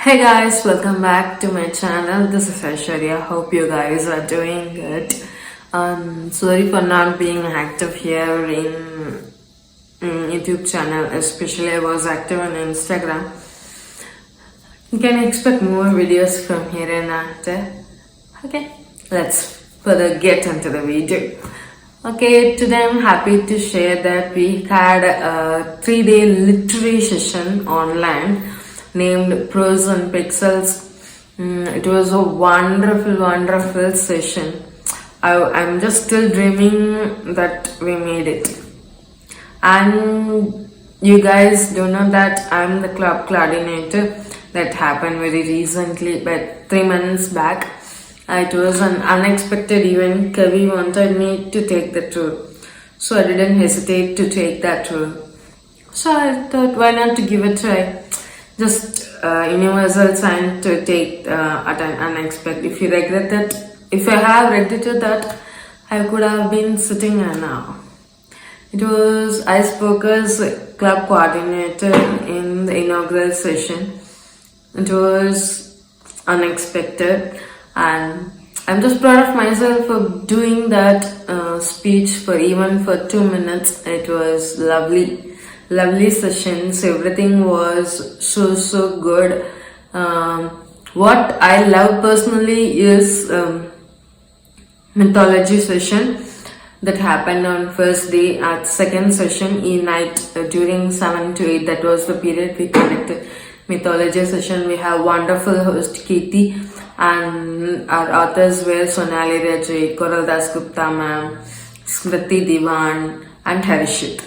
Hey guys, welcome back to my channel. This is Aishwarya. Hope you guys are doing good. Sorry for not being active here in YouTube channel, especially I was active on Instagram. You can expect more videos from here and after. Okay, let's further get into the video. Okay, today I'm happy to share that we had a 3-day literary session online named Prose and Pixels. It was a wonderful session. I'm just still dreaming that we made it. And you guys do know that I'm the club coordinator. That happened very recently, but 3 months back. It was an unexpected event. Kavi wanted me to take the tour, so I didn't hesitate to take that tour. So I thought, why not to give it a try? Just universal sign to take at an unexpected. If I have regretted that, I could have been sitting here now. It was I spoke as club coordinator in the inaugural session. It was unexpected, and I'm just proud of myself for doing that speech for even for 2 minutes. It was lovely sessions. Everything was so good. What I love personally is mythology session that happened on first day. At second session night during 7 to 8, that was the period we conducted mythology session. We have wonderful host Kirti, and our authors were Sonali Rajay, Koral Das Gupta ma'am, Smriti Diwan, and Harishit.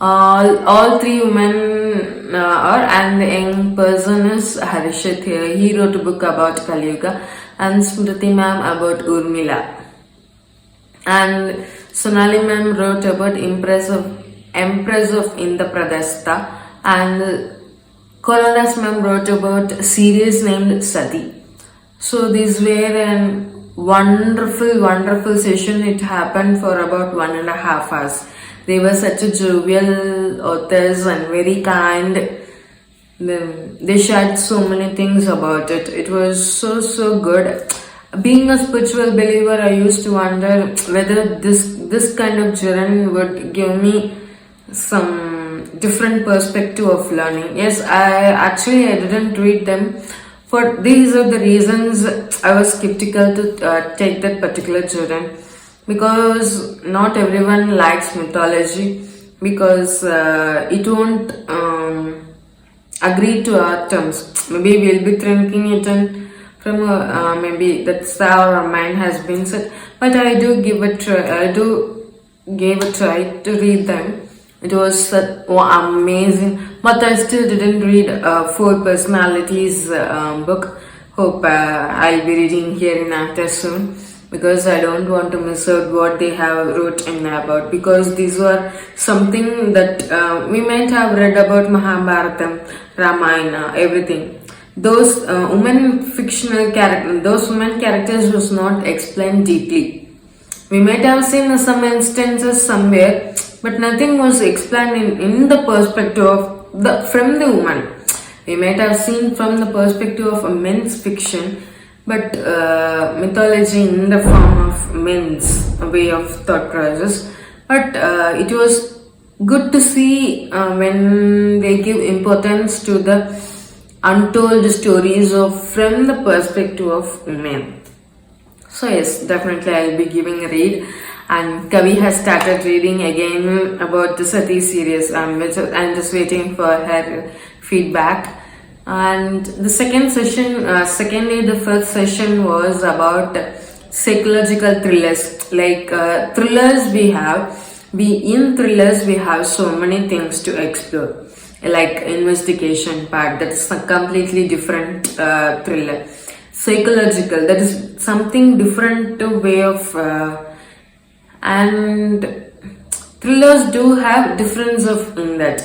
All three women and the young person is Harishit here. He wrote a book about Kaliyuga, and Smriti ma'am about Urmila. And Sonali ma'am wrote about Empress of Indraprastha, and Koladas ma'am wrote about a series named Sati. So these were a wonderful session. It happened for about 1.5 hours. They were such a jovial authors and very kind. They shared so many things about it. It was so good. Being a spiritual believer, I used to wonder whether this kind of journey would give me some different perspective of learning. Yes, I didn't read them. For these are the reasons I was skeptical to take that particular journey, because not everyone likes mythology, because it won't agree to our terms. Maybe we'll be thinking it in from maybe that's how our mind has been set. But I do give a try. I do gave a try to read them. It was amazing, but I still didn't read Four Personalities book. Hope I'll be reading here in after soon, because I don't want to miss out what they have wrote in about, because these were something that we might have read about Mahabharatam, Ramayana, everything. Those women characters was not explained deeply. We might have seen some instances somewhere, but nothing was explained in the perspective of from the woman. We might have seen from the perspective of a men's fiction, but mythology in the form of men's way of thought process. But it was good to see when they give importance to the untold stories of from the perspective of men. So yes, definitely I'll be giving a read. And Kavi has started reading again about the Sati series. I'm just waiting for her feedback. And the second first session was about psychological thrillers. Like thrillers, in thrillers we have so many things to explore. Like investigation part, that's a completely different thriller. Psychological, that is something different way of and thrillers do have difference of in that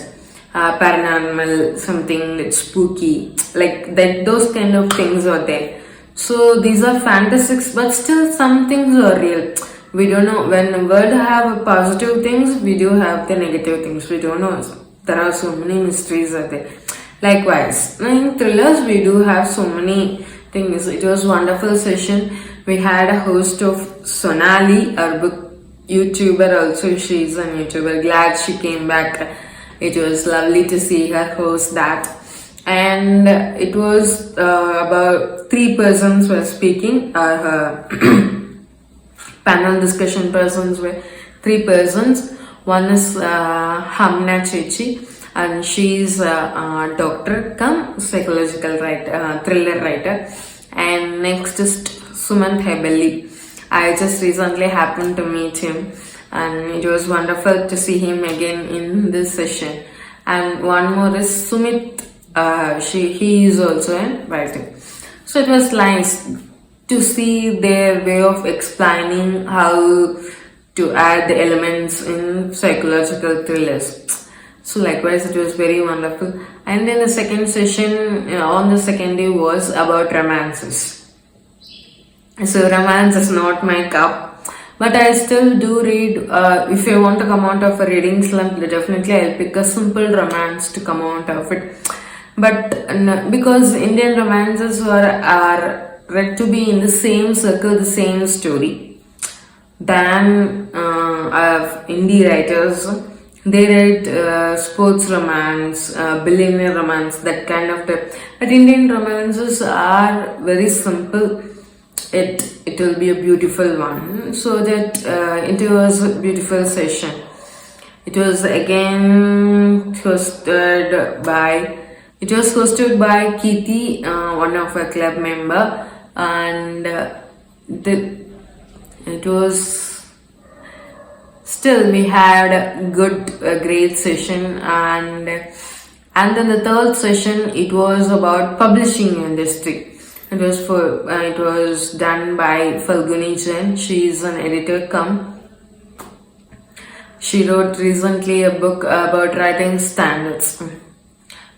paranormal, something that's spooky, like that, those kind of things are there. So these are fantasies, but still some things are real. We don't know, when the world have positive things, we do have the negative things. We don't know, there are so many mysteries are there. Likewise, in thrillers we do have so many things. It was wonderful session. We had a host of Sonali, our book YouTuber also. She's a YouTuber. Glad she came back. It was lovely to see her host that. And it was about 3 persons were speaking. Panel discussion persons were 3 persons. One is Hamna Chechi, and she's a doctor come psychological writer, thriller writer. And next is Sumant Hebeli. I just recently happened to meet him, and it was wonderful to see him again in this session. And one more is Sumit. He is also in writing. So it was nice to see their way of explaining how to add the elements in psychological thrillers. So likewise, it was very wonderful. And then the second session on the second day was about romances. So romance is not my cup, but I still do read. If I want to come out of a reading slump, definitely I'll pick a simple romance to come out of it. But because Indian romances are read to be in the same circle, the same story, than indie writers. They write sports romance, billionaire romance, that kind of type. But Indian romances are very simple. It will be a beautiful one. So that it was a beautiful session. It was again hosted by. It was hosted by Keeti, one of our club member, and it was still we had a great session, and then the third session it was about publishing industry. It was done by Falguni Jain. She is an editor come. She wrote recently a book about writing standards.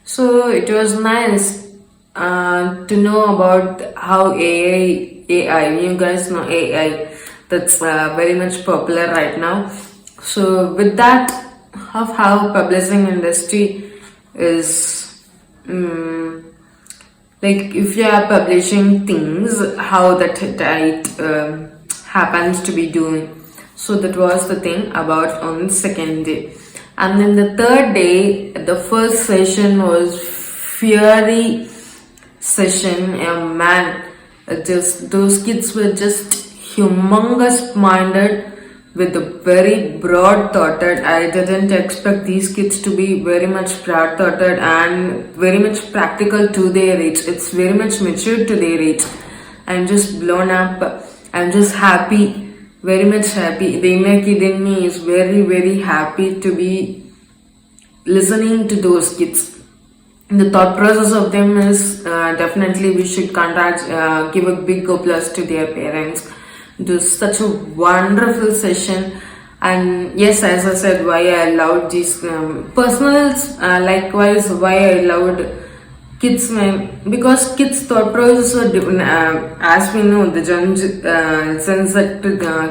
So it was nice to know about how AI, you guys know AI, that's very much popular right now. So with that, of how publishing industry is, like if you are publishing things, how that it happens to be doing. So that was the thing about on the second day. And then the third day, the first session was Fury session. Man, just those kids were just humongous minded with a very broad thoughted. I didn't expect these kids to be very much broad thoughted and very much practical to their age. It's very much mature to their age. I'm just blown up. I'm just happy. Very much happy. The inner kid in me is very, very happy to be listening to those kids. The thought process of them is definitely we should give a big applause to their parents. It was such a wonderful session. And yes, as I said, why I loved these personals, likewise why I loved kids, because kids thought process are different. As we know, the sense that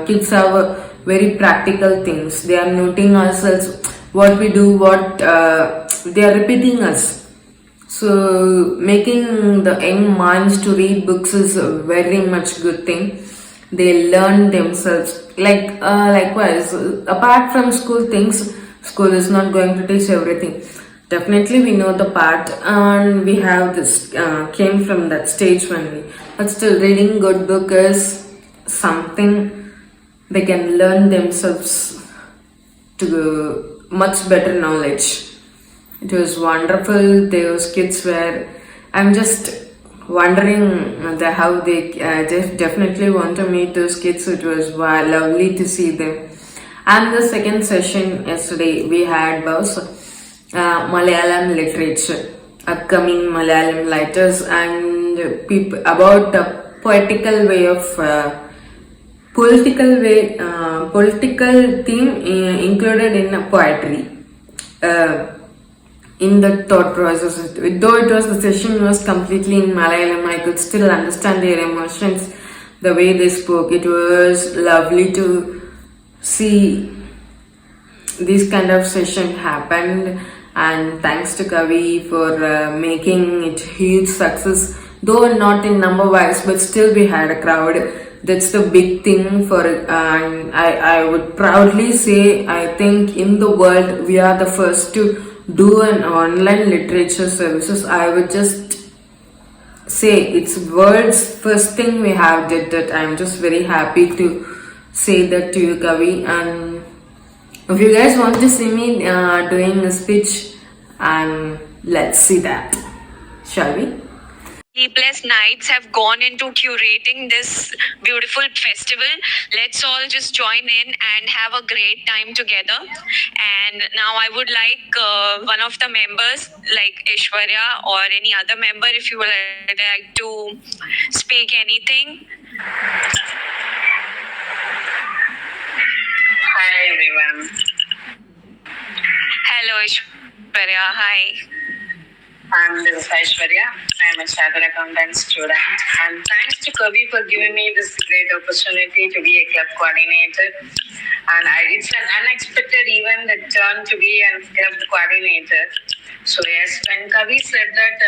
kids have very practical things. They are noting ourselves, what we do, what they are repeating us. So making the young minds to read books is a very much good thing. They learn themselves. Likewise, apart from school things, school is not going to teach everything. Definitely we know the part, and we have this came from that stage only. But still, reading good book is something they can learn themselves to much better knowledge. It was wonderful. Those kids were. I'm just wondering how they just definitely want to meet those kids. It was lovely to see them. And the second session yesterday we had was Malayalam literature, upcoming Malayalam writers, and people about a political theme included in poetry. In the thought process, though the session was completely in Malayalam, I could still understand their emotions, the way they spoke. It was lovely to see this kind of session happened. and thanks to Kavi for making it huge success. Though not in number wise, but still we had a crowd. That's the big thing for it. And I would proudly say, I think in the world we are the first to do an online literature services. I would just say it's world's first thing we have did that. I'm just very happy to say that to you, Kavi. And if you guys want to see me doing a speech, and let's see that, shall we? Sleepless nights have gone into curating this beautiful festival. Let's all just join in and have a great time together. And now I would like one of the members, like Ishwarya or any other member, if you would like to speak anything. Hi everyone. Hello Ishwarya. Hi. This is Aishwarya. I am a chartered accountant student, and thanks to Kavi for giving me this great opportunity to be a club coordinator. And it's an unexpected event that turned to be a club coordinator. So yes, when Kavi said that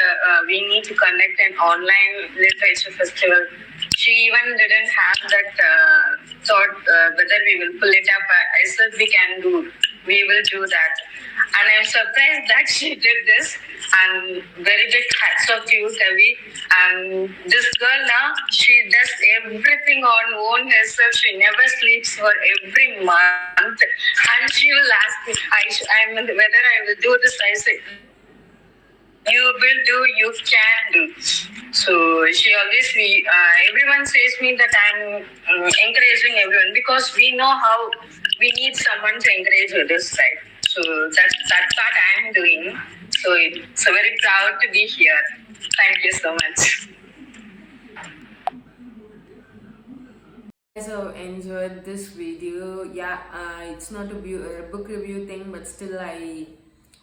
we need to conduct an online literature festival, she even didn't have that thought whether we will pull it up. I said we will do that. And I'm surprised that she did this. And very big hats off to you, Kavi. And this girl now, she does everything on own herself. She never sleeps for every month. And she will ask me, whether I will do this. I say, you will do, you can do. So she always, everyone says me that I'm encouraging everyone because we know how we need someone to encourage others, right? So that's what I'm doing. So very proud to be here. Thank you so much. Guys have enjoyed this video. Yeah, it's not a book review thing, but still I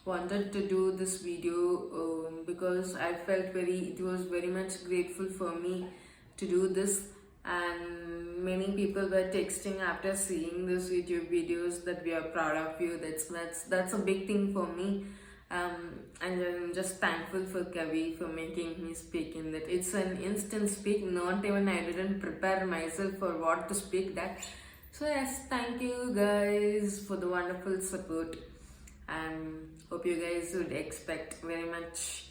wanted to do this video because I felt it was very much grateful for me to do this. And many people were texting after seeing this YouTube videos that we are proud of you. That's a big thing for me. And I'm just thankful for Kavi for making me speak in that. It's an instant speak, not even I didn't prepare myself for what to speak that. So yes, thank you guys for the wonderful support, and hope you guys would expect very much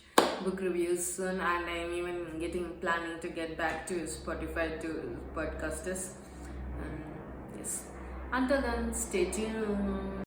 book reviews soon. And I'm even planning to get back to Spotify to podcasters. Yes, until then, stay tuned.